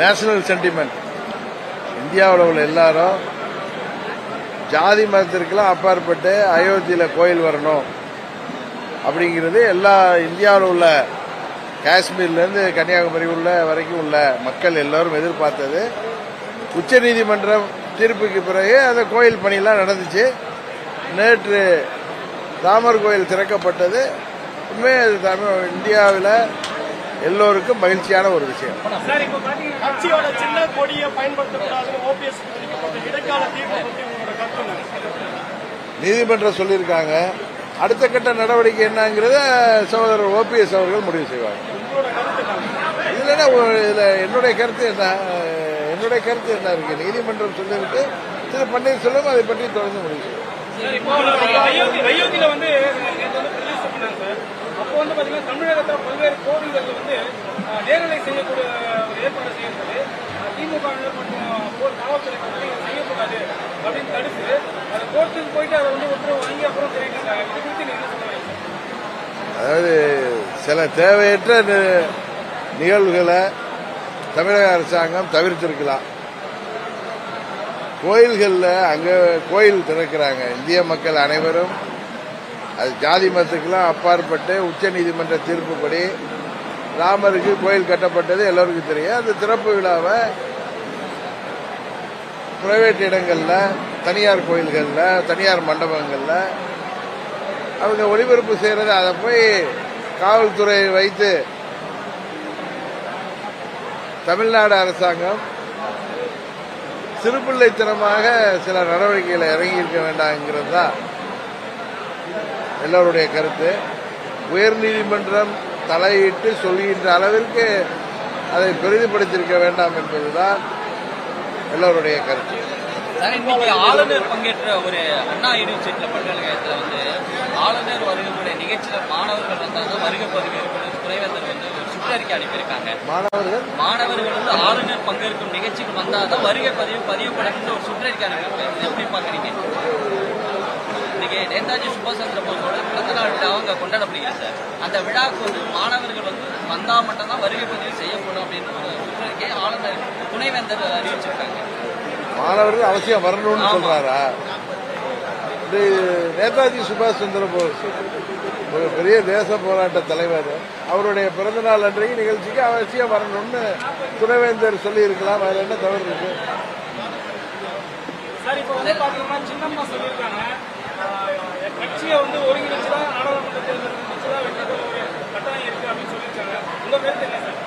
National sentiment. இந்தியாவில் உள்ள எல்லாரும் ஜாதி மதத்திற்கெல்லாம் அப்பாற்பட்டு அயோத்தியில் கோயில் வரணும் அப்படிங்கிறது எல்லா இந்தியாவில் உள்ள காஷ்மீர்லேருந்து கன்னியாகுமரி உள்ள வரைக்கும் உள்ள மக்கள் எல்லோரும் எதிர்பார்த்தது. உச்சநீதிமன்றம் தீர்ப்புக்கு பிறகு அந்த கோயில் பணியெல்லாம் நடந்துச்சு. நேற்று ராமர் கோயில் திறக்கப்பட்டது. உண்மையே அது இந்தியாவில் எல்லோருக்கும் மகிழ்ச்சியான ஒரு விஷயம். நீதிமன்றம் சொல்லியிருக்காங்க. அடுத்த கட்ட நடவடிக்கை என்னங்கிறத சகோதரர் ஓபிஎஸ் அவர்கள் முடிவு செய்வாங்க. இதுல என்னுடைய கருத்து என்ன இருக்கு? நீதிமன்றம் சொல்லியிருக்கு. திரு பன்னீர்செல்வம் அதை பற்றி தொடர்ந்து முடிவு செய்வார். அப்போ வந்து பாத்தீங்கன்னா தமிழகத்தில் பல்வேறு கோவில்கள் வந்து நேரலை செய்யக்கூடிய ஏற்பாடு செய்யப்பட்டது. திமுக மற்றும் காவல்துறை செய்யக்கூடாது அப்படின்னு தடுத்து அதை கோர்ட்டுக்கு போயிட்டு அதை வந்து உத்தரவு வாங்கி அப்புறம் தெரிவிக்கிறாங்க. இது குறித்து நீங்க என்ன சொல்லுவாங்க? அதாவது சில தேவையற்ற நிகழ்வுகளை தமிழக அரசாங்கம் தவிர்த்திருக்கலாம். கோயில்களில் அங்கே கோயில் திறக்கிறாங்க. இந்திய மக்கள் அனைவரும் அது ஜாதி மதத்துக்கெல்லாம் அப்பாற்பட்டு உச்ச நீதிமன்ற தீர்ப்புப்படி ராமருக்கு கோயில் கட்டப்பட்டது எல்லோருக்கும் தெரியும். அந்த திறப்பு விழாவை பிரைவேட் இடங்களில், தனியார் கோயில்களில், தனியார் மண்டபங்களில் அவங்க ஒளிபரப்பு செய்யறது. அதை போய் காவல்துறை வைத்து தமிழ்நாடு அரசாங்கம் சிறுபிள்ளைத்தனமாக சில நடவடிக்கைகளை இறங்கியிருக்க வேண்டாம்ங்கிறது தான் எல்லோருடைய கருத்து. உயர்நீதிமன்றம் தலையிட்டு சொல்கின்ற அளவிற்கு அதை பெரிதுபடுத்தியிருக்க வேண்டாம் என்பதுதான் எல்லோருடைய கருத்து. ஆளுநர் பங்கேற்ற ஒரு அண்ணா யூனிவர்சிட்டி பல்கலைக்கழகத்தில் வந்து ஆளுநர் வருகை நிகழ்ச்சியில் மாணவர்கள் வந்தாங்க. வருகை பதிவு துணைவேந்தர் வந்து ஒரு சுற்றறிக்கை அனுப்பியிருக்காங்க. மாணவர்கள் வந்து ஆளுநர் பங்கேற்கும் நிகழ்ச்சிக்கு வந்தாதான் வருகை பதிவுப்படும் ஒரு சுற்றறிக்கை அனுப்பியிருக்காங்க. எப்படி பாக்குறீங்க? இன்னைக்கு நேதாஜி சுபாஷ் சந்திர போஸோட பிறந்த நாள் விழாவை கொண்டாடப்படுகிறது சார். அந்த விழாவுக்கு வந்து மாணவர்கள் வந்து வந்தா மட்டும்தான் வருகை பதிவு செய்யப்படும் அப்படின்னு ஒரு சுற்றறிக்கையை ஆளுநர் துணைவேந்தர் அறிவிச்சிருக்காங்க. மாணவர்கள் அவசியம் வரணும்னு சொல்றாரா? நேதாஜி சுபாஷ் சந்திர போஸ் ஒரு பெரிய தேச போராட்ட தலைவர். அவருடைய பிறந்த நாள் அன்றைக்கு நிகழ்ச்சிக்கு அவசியம் வரணும்னு துணைவேந்தர் சொல்லி இருக்கலாம். அதுல என்ன தவறு இருக்கு? சார், இப்ப வந்து பாத்தீங்கன்னா சின்னம்மா சொல்லியிருக்காங்க, கட்சியை வந்து ஒருங்கிணைச்சுதான் நாடாளுமன்ற தேர்தல் வெற்றி பெற ஒரு கட்டாயம் இருக்கு அப்படின்னு சொல்லியிருக்காங்க. உங்க கருத்து என்ன சார்?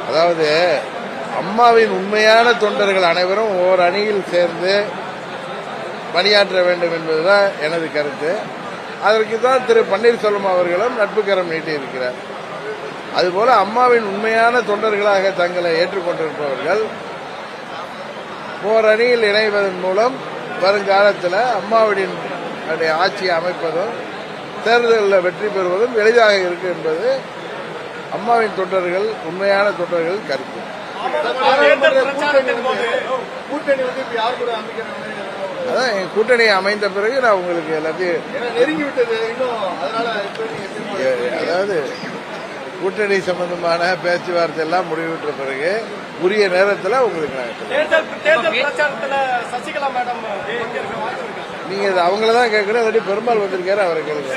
அதாவது அம்மாவின் உண்மையான தொண்டர்கள் அனைவரும் ஓர் அணியில் சேர்ந்து பணியாற்ற வேண்டும் என்பதுதான் எனது கருத்து. அதற்கு தான் திரு பன்னீர்செல்வம் அவர்களும் நட்புக்கரம் நீட்டியிருக்கிறார். அதுபோல அம்மாவின் உண்மையான தொண்டர்களாக தங்களை ஏற்றுக்கொண்டிருப்பவர்கள் ஓர் அணியில் இணைவதன் மூலம் வருங்காலத்தில் அம்மாவின் ஆட்சியை அமைப்பதும் தேர்தலில் வெற்றி பெறுவதும் எளிதாக இருக்கு என்பது அம்மாவின் தொண்டர்கள், உண்மையான தொண்டர்கள் கருத்து. அதான் என் கூட்டணி அமைந்த பிறகு நான் உங்களுக்கு எல்லாத்தையும் அதாவது கூட்டணி சம்பந்தமான பேச்சுவார்த்தை எல்லாம் முடிவுற்ற பிறகு உரிய நேரத்தில் உங்களுக்கு நீங்க அவங்களதான் கேட்கணும். இல்லாட்டி பெருமாள் வந்திருக்காரு, அவரை கேளுங்க.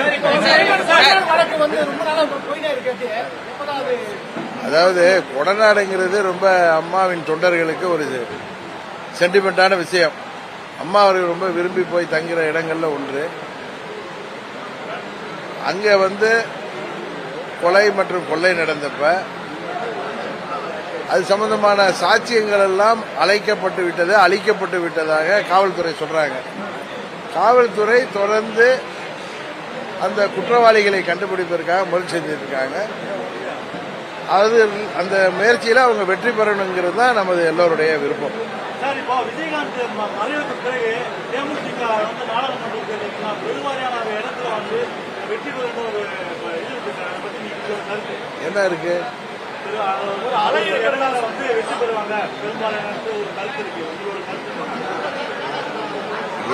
அதாவது கொடநாடுங்கிறது ரொம்ப அம்மாவின் தொண்டர்களுக்கு ஒரு சென்டிமெண்டான விஷயம். அம்மா அவர்கள் ரொம்ப விரும்பி போய் தங்குற இடங்கள்ல ஒன்று. அங்க வந்து கொலை மற்றும் கொள்ளை நடந்தப்ப அது சம்பந்தமான சாட்சியங்கள் எல்லாம் அழிக்கப்பட்டு விட்டதாக காவல்துறை சொல்றாங்க. காவல்துறை தொடர்ந்து அந்த குற்றவாளிகளை கண்டுபிடிப்பதற்காக முயற்சி செஞ்சிருக்காங்க. அது அந்த முயற்சியில அவங்க வெற்றி பெறணுங்கிறது தான் நமது எல்லோருடைய விருப்பம். சார், இப்போ விஜயகாந்த் மறைவுக்கு பிறகு தேமுதிக வந்து நாடாளுமன்றத்தில் பெருவாரியான இடத்துல வந்து வெற்றி பெறும் ஒரு இது இருக்கு சார். அதை பத்தி நீங்க கருத்து என்ன இருக்கு? ஒரு அலை இருக்கிறதுனால வந்து வெற்றி பெறுவாங்க பெரும்பாலான ஒரு கருத்து இருக்கு. ஒரு கருத்து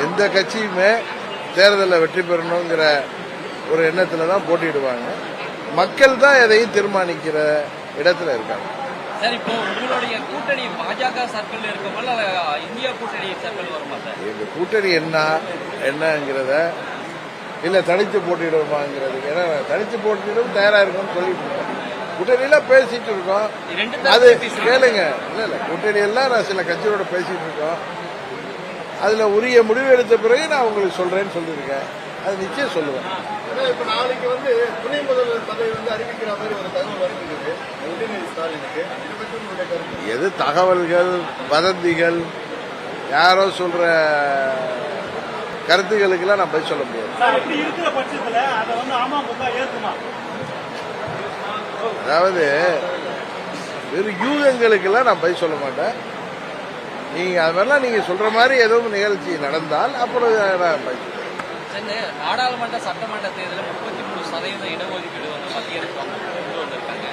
எந்த கட்சியுமே தேர்தலில் வெற்றி பெறணுங்கிற ஒரு எண்ணத்துல தான் போட்டியிடுவாங்க. மக்கள் தான் எதையும் தீர்மானிக்கிற இடத்துல இருக்காங்க. சார் இப்போ உங்களுடைய கூட்டணி பாஜக சர்க்கிள் இருக்கும்போது இந்தியா கூட்டணி சர்க்கிள் வருமா சார்? எங்க கூட்டணி என்னங்கிறத இல்ல தனித்து போட்டிடுவோமாங்கிறது, ஏன்னா தனித்து போட்டியிடும் தயாரா இருக்கும்னு சொல்லிட்டு இருக்கோம். கூட்டணியில பேசிட்டு இருக்கோம். அது கேளுங்க, இல்ல கூட்டணி எல்லாம் நான் சில கட்சியோட பேசிட்டு இருக்கோம். அதுல உரிய முடிவு எடுத்த பிறகு நான் உங்களுக்கு சொல்றேன்னு சொல்லியிருக்கேன். அது நிச்சயம் சொல்லுவேன். இப்ப நாளைக்கு துணை முதல்வர் பதவி அறிவிக்கிற மாதிரி ஒரு தகவல் வருகிறது உதயநிதி ஸ்டாலினுக்கு. இதை பற்றி உங்களுடைய கருத்து? எது தகவல்கள், வதந்திகள், யாரோ சொல்ற கருத்துக்களுக்கெல்லாம் நான் பதில் சொல்ல முடியாது. இருக்கிற பட்சத்துல அதை அமமுக ஏற்குமா? அதாவது வெறும் யூகங்களுக்கெல்லாம் நான் பதில் சொல்ல மாட்டேன். நீங்க அது மாதிரிலாம் நீங்க சொல்ற மாதிரி எதுவும் நிகழ்ச்சி நடந்தால் அப்புறம் நான் பதில் சொல்றேன். நாடாளுமன்ற சட்டமன்ற தேர்தலில் 33% இடஒதுக்கீடு மத்திய அரசு கொண்டு வந்திருக்காங்க.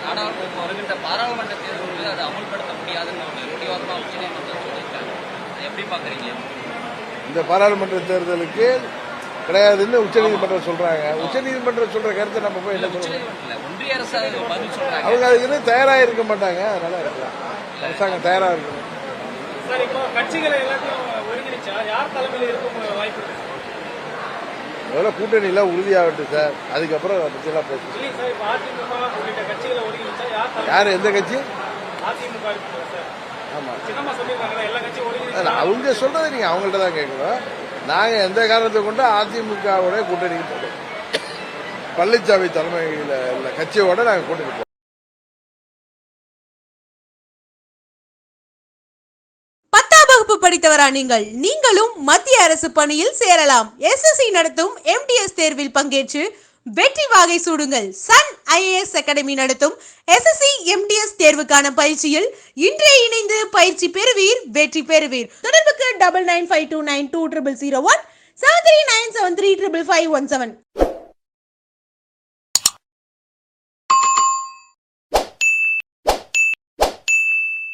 ஆனா வருகின்ற பாராளுமன்ற தேர்தலில் அதை அமல்படுத்த முடியாதுன்னு ஒரு முடிவாக உச்சநீதிமன்றம் சொல்லியிருக்காங்க. எப்படி பாக்குறீங்க? இந்த பாராளுமன்ற தேர்தலுக்கு கிடையாதுன்னு உச்சநீதிமன்றம் சொல்றாங்க. உச்சநீதிமன்றம் சொல்ற கருத்தை நம்ம போய் என்ன சொல்றோம்? ஒன்றிய அரசு பதில் சொல்றாங்க. அவங்க அதுக்கு தயாரா இருக்க மாட்டாங்க. அதனால இருக்கலாம். அரசாங்கம் தயாரா இருக்கணும். சார், இப்போ கட்சிகளை எல்லாத்தையும் ஒருங்கிணைச்சா யார் தலைமையில் இருக்கும் வாய்ப்பு இருக்கு? முதல்ல கூட்டணியில உறுதியாகட்டும் சார், அதுக்கப்புறம் அதை பற்றியெல்லாம் பேசுவோம். இல்லை சார், இப்போ அதிமுக உள்ளிட்ட கட்சிகளை ஒருங்கிணைச்சா யார் எந்த கட்சி? அதிமுக இருக்கு சார். ஆமா, சின்னமா சொல்லியிருக்காங்க எல்லா கட்சியும் ஒருங்கிணைச்சா. அவங்க சொல்றதை நீங்க அவங்கள்ட்ட தான் கேட்கணும். நாங்க எந்த காரணத்தை கொண்டு அதிமுகவோட கூட்டணிக்கு போறோம். பழனிசாமி தலைமையில் உள்ள கட்சியோட நாங்க கூட்டணி போறோம். படித்தவரா நீங்களும் மத்திய அரசு பணியில் சேரலாம். SSC நடத்தும் MTS தேர்வில் பங்கேற்று வெற்றி வாகை சூடுங்கள். சன் IAS அகாடமி நடத்தும் SSC MTS தேர்வுக்கான பயிற்சியில் இன்றே இணைந்து பயிற்சி பெறுவீர், வெற்றி பெறுவீர். தொடர்புக்கு 9952920001 7397355517.